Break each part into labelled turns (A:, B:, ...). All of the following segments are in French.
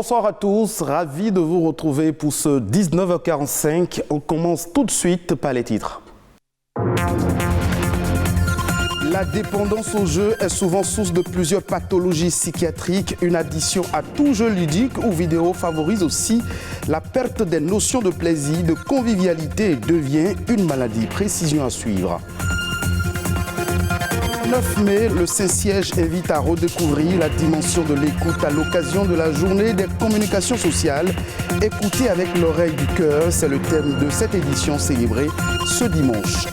A: Bonsoir à tous, ravi de vous retrouver pour ce 19h45. On commence tout de suite par les titres. La dépendance au jeu est souvent source de plusieurs pathologies psychiatriques. Une addiction à tout jeu ludique ou vidéo favorise aussi la perte des notions de plaisir, de convivialité et devient une maladie. Précision à suivre. 9 mai, le Saint-Siège invite à redécouvrir la dimension de l'écoute à l'occasion de la journée des communications sociales. Écouter avec l'oreille du cœur, c'est le thème de cette édition célébrée ce dimanche.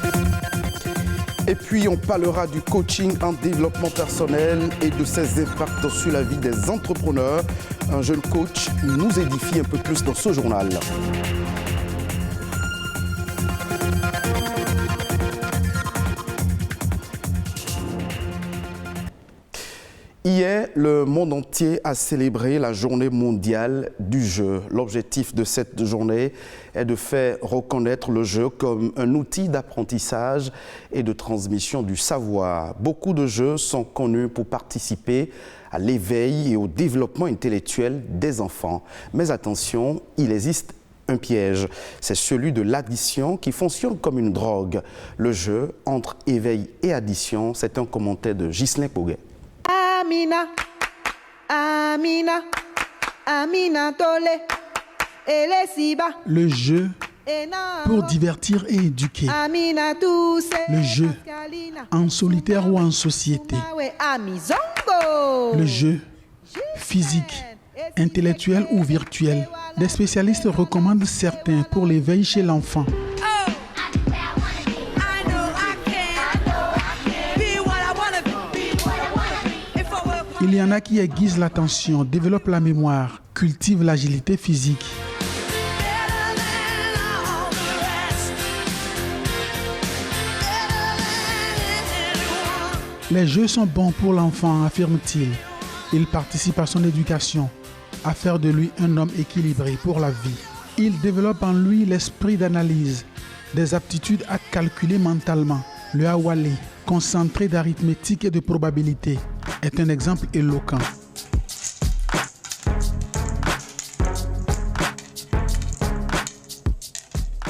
A: Et puis, on parlera du coaching en développement personnel et de ses impacts sur la vie des entrepreneurs. Un jeune coach nous édifie un peu plus dans ce journal. Hier, le monde entier a célébré la journée mondiale du jeu. L'objectif de cette journée est de faire reconnaître le jeu comme un outil d'apprentissage et de transmission du savoir. Beaucoup de jeux sont connus pour participer à l'éveil et au développement intellectuel des enfants. Mais attention, il existe un piège, c'est celui de l'addiction qui fonctionne comme une drogue. Le jeu entre éveil et addiction, c'est un commentaire de Ghislain Poguet.
B: Amina, Amina, Amina Tole, Elesiba.
C: Le jeu pour divertir et éduquer. Le jeu en solitaire ou en société. Le jeu physique, intellectuel ou virtuel. Des spécialistes recommandent certains pour l'éveil chez l'enfant. Il y en a qui aiguisent l'attention, développent la mémoire, cultivent l'agilité physique. Les jeux sont bons pour l'enfant, affirme-t-il. Ils participent à son éducation, à faire de lui un homme équilibré pour la vie. Ils développent en lui l'esprit d'analyse, des aptitudes à calculer mentalement. Le Awale, concentré d'arithmétique et de probabilité, est un exemple éloquent.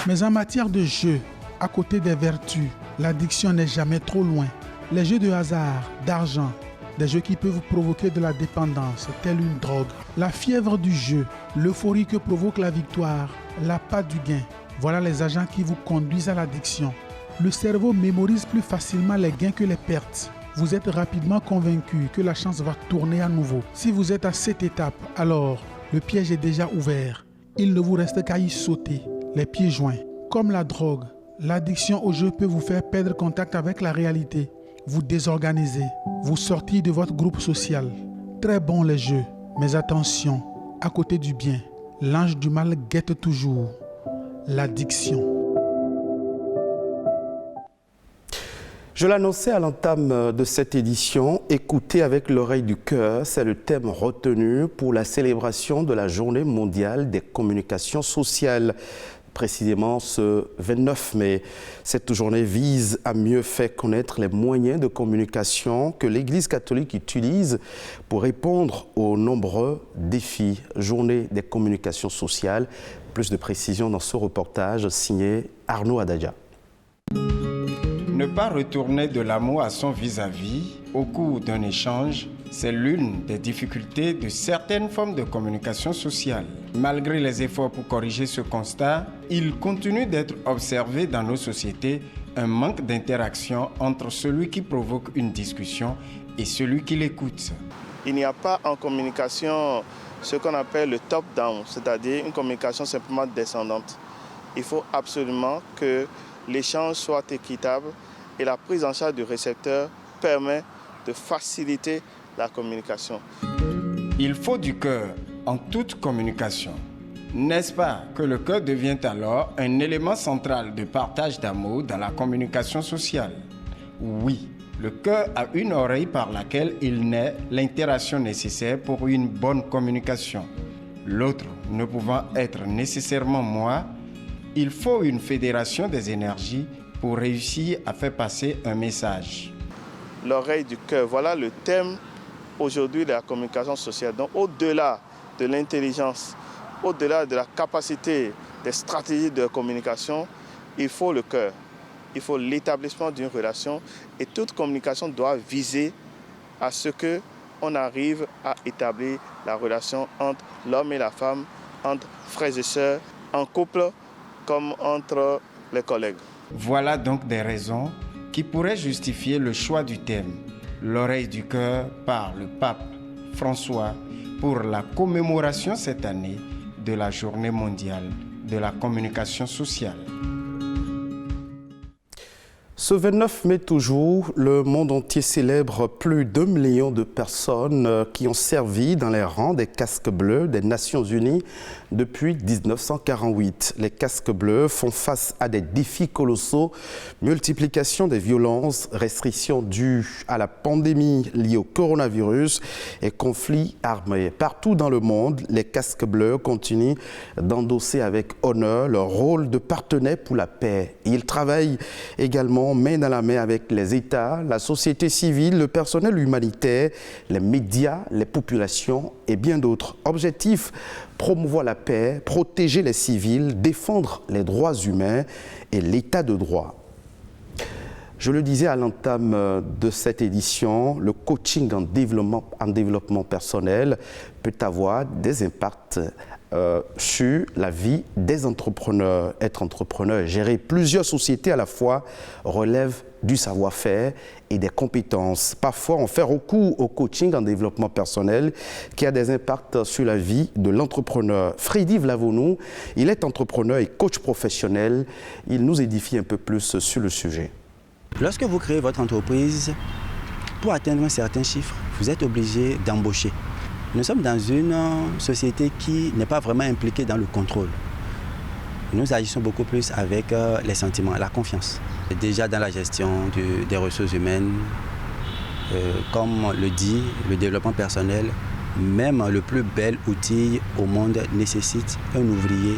C: Mais en matière de jeu, à côté des vertus, l'addiction n'est jamais trop loin. Les jeux de hasard, d'argent, des jeux qui peuvent provoquer de la dépendance, telle une drogue. La fièvre du jeu, l'euphorie que provoque la victoire, l'appât du gain. Voilà les agents qui vous conduisent à l'addiction. Le cerveau mémorise plus facilement les gains que les pertes. Vous êtes rapidement convaincu que la chance va tourner à nouveau. Si vous êtes à cette étape, alors le piège est déjà ouvert. Il ne vous reste qu'à y sauter, les pieds joints. Comme la drogue, l'addiction au jeu peut vous faire perdre contact avec la réalité, vous désorganiser, vous sortir de votre groupe social. Très bon les jeux, mais attention, à côté du bien, l'ange du mal guette toujours, l'addiction.
A: Je l'annonçais à l'entame de cette édition, écouter avec l'oreille du cœur, c'est le thème retenu pour la célébration de la Journée mondiale des communications sociales. Précisément ce 29 mai, cette journée vise à mieux faire connaître les moyens de communication que l'Église catholique utilise pour répondre aux nombreux défis. Journée des communications sociales. Plus de précisions dans ce reportage signé Arnaud Adadja.
D: Ne pas retourner de l'amour à son vis-à-vis au cours d'un échange, c'est l'une des difficultés de certaines formes de communication sociale. Malgré les efforts pour corriger ce constat, il continue d'être observé dans nos sociétés un manque d'interaction entre celui qui provoque une discussion et celui qui l'écoute.
E: Il n'y a pas en communication ce qu'on appelle le top-down, c'est-à-dire une communication simplement descendante. Il faut absolument que l'échange soit équitable et la prise en charge du récepteur permet de faciliter la communication.
D: Il faut du cœur en toute communication. N'est-ce pas que le cœur devient alors un élément central de partage d'amour dans la communication sociale? Oui, le cœur a une oreille par laquelle il naît l'interaction nécessaire pour une bonne communication. L'autre ne pouvant être nécessairement moi, il faut une fédération des énergies pour réussir à faire passer un message.
E: L'oreille du cœur, voilà le thème aujourd'hui de la communication sociale. Donc au-delà de l'intelligence, au-delà de la capacité des stratégies de communication, il faut le cœur. Il faut l'établissement d'une relation et toute communication doit viser à ce qu'on arrive à établir la relation entre l'homme et la femme, entre frères et sœurs, en couple comme entre les collègues.
D: Voilà donc des raisons qui pourraient justifier le choix du thème « L'oreille du cœur » par le pape François pour la commémoration cette année de la Journée mondiale de la communication sociale.
A: Ce 29 mai toujours, le monde entier célèbre plus d'1 million de personnes qui ont servi dans les rangs des casques bleus des Nations Unies depuis 1948. Les casques bleus font face à des défis colossaux, multiplication des violences, restrictions dues à la pandémie liée au coronavirus et conflits armés. Partout dans le monde, les casques bleus continuent d'endosser avec honneur leur rôle de partenaire pour la paix. Ils travaillent également main dans la main avec les États, la société civile, le personnel humanitaire, les médias, les populations et bien d'autres. Objectif, promouvoir la paix, protéger les civils, défendre les droits humains et l'état de droit. Je le disais à l'entame de cette édition, le coaching en développement personnel peut avoir des impacts sur la vie des entrepreneurs. Être entrepreneur et gérer plusieurs sociétés à la fois relève du savoir-faire et des compétences. Parfois, on fait recours au coaching en développement personnel qui a des impacts sur la vie de l'entrepreneur. Freddy Vlavonou, il est entrepreneur et coach professionnel. Il nous édifie un peu plus sur le sujet.
F: Lorsque vous créez votre entreprise, pour atteindre un certain chiffre, vous êtes obligé d'embaucher. Nous sommes dans une société qui n'est pas vraiment impliquée dans le contrôle. Nous agissons beaucoup plus avec les sentiments, la confiance. Déjà dans la gestion des ressources humaines, comme le dit le développement personnel, même le plus bel outil au monde nécessite un ouvrier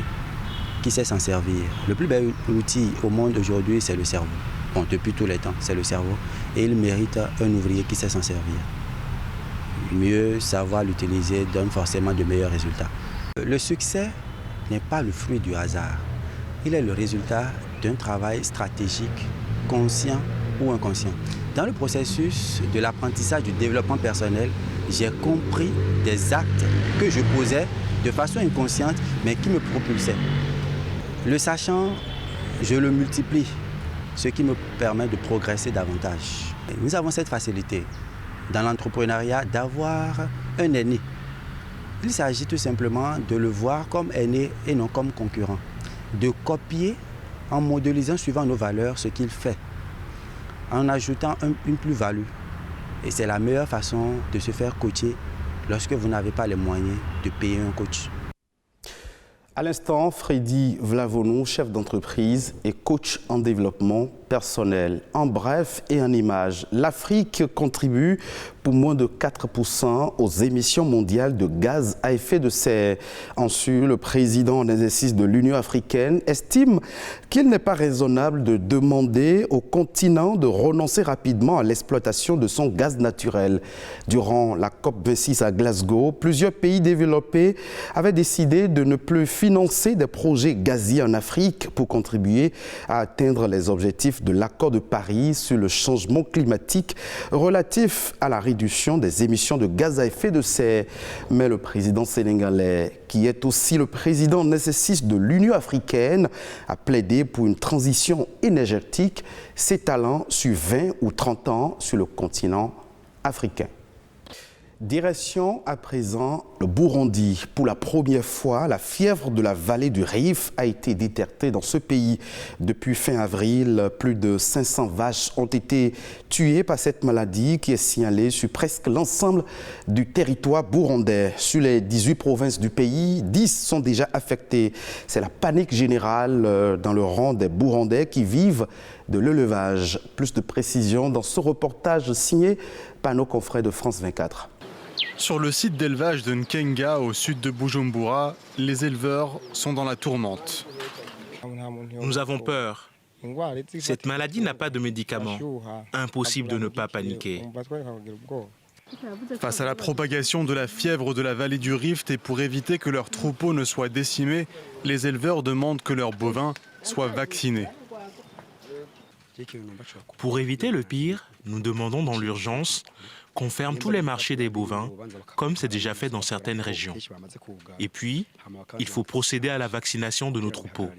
F: qui sait s'en servir. Le plus bel outil au monde aujourd'hui, c'est le cerveau. Bon, depuis tous les temps, c'est le cerveau. Et il mérite un ouvrier qui sait s'en servir. Mieux savoir l'utiliser donne forcément de meilleurs résultats. Le succès n'est pas le fruit du hasard. Il est le résultat d'un travail stratégique, conscient ou inconscient. Dans le processus de l'apprentissage du développement personnel, j'ai compris des actes que je posais de façon inconsciente, mais qui me propulsaient. Le sachant, je le multiplie, ce qui me permet de progresser davantage. Nous avons cette facilité dans l'entrepreneuriat d'avoir un aîné. Il s'agit tout simplement de le voir comme aîné et non comme concurrent. De copier en modélisant suivant nos valeurs ce qu'il fait, en ajoutant une plus-value. Et c'est la meilleure façon de se faire coacher lorsque vous n'avez pas les moyens de payer un coach.
A: À l'instant, Freddy Vlavonou, chef d'entreprise et coach en développement personnel. En bref et en images, l'Afrique contribue pour moins de 4% aux émissions mondiales de gaz à effet de serre. Ensuite, le président en exercice de l'Union africaine estime qu'il n'est pas raisonnable de demander au continent de renoncer rapidement à l'exploitation de son gaz naturel. Durant la COP26 à Glasgow, plusieurs pays développés avaient décidé de ne plus financer des projets gaziers en Afrique pour contribuer à atteindre les objectifs de l'accord de Paris sur le changement climatique relatif à la réduction des émissions de gaz à effet de serre. Mais le président sénégalais, qui est aussi le président en exercice de l'Union africaine, a plaidé pour une transition énergétique s'étalant sur 20 ou 30 ans sur le continent africain. Direction à présent le Burundi. Pour la première fois, la fièvre de la vallée du Rift a été détectée dans ce pays. Depuis fin avril, plus de 500 vaches ont été tuées par cette maladie qui est signalée sur presque l'ensemble du territoire burundais. Sur les 18 provinces du pays, 10 sont déjà affectées. C'est la panique générale dans le rang des Burundais qui vivent de l'élevage. Plus de précisions dans ce reportage signé par nos confrères de France 24.
G: Sur le site d'élevage de Nkenga, au sud de Bujumbura, les éleveurs sont dans la tourmente.
H: Nous avons peur. Cette maladie n'a pas de médicaments. Impossible de ne pas paniquer.
G: Face à la propagation de la fièvre de la vallée du Rift et pour éviter que leurs troupeaux ne soient décimés, les éleveurs demandent que leurs bovins soient vaccinés.
H: Pour éviter le pire, nous demandons dans l'urgence qu'on ferme tous les marchés des bovins, comme c'est déjà fait dans certaines régions. Et puis, il faut procéder à la vaccination de nos troupeaux.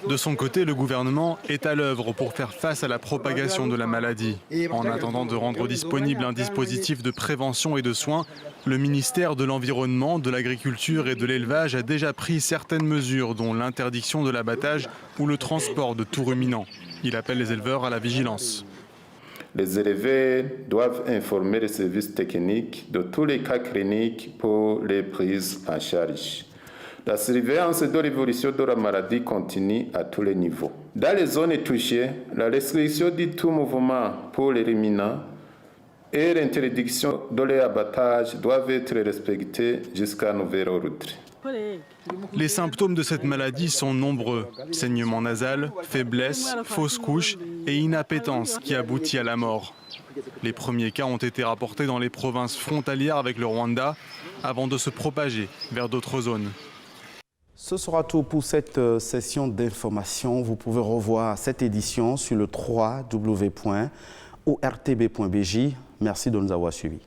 G: De son côté, le gouvernement est à l'œuvre pour faire face à la propagation de la maladie. En attendant de rendre disponible un dispositif de prévention et de soins, le ministère de l'Environnement, de l'Agriculture et de l'Élevage a déjà pris certaines mesures, dont l'interdiction de l'abattage ou le transport de tout ruminant. Il appelle les éleveurs à la vigilance.
I: Les éleveurs doivent informer les services techniques de tous les cas cliniques pour les prises en charge. La surveillance de l'évolution de la maladie continue à tous les niveaux. Dans les zones touchées, la restriction de tout mouvement pour les ruminants et l'interdiction de l'abattage doivent être respectées jusqu'à nouvel ordre.
G: Les symptômes de cette maladie sont nombreux. Saignement nasal, faiblesse, fausse couche et inappétence qui aboutit à la mort. Les premiers cas ont été rapportés dans les provinces frontalières avec le Rwanda avant de se propager vers d'autres zones.
A: Ce sera tout pour cette session d'information. Vous pouvez revoir cette édition sur le www.ortb.bj. Merci de nous avoir suivis.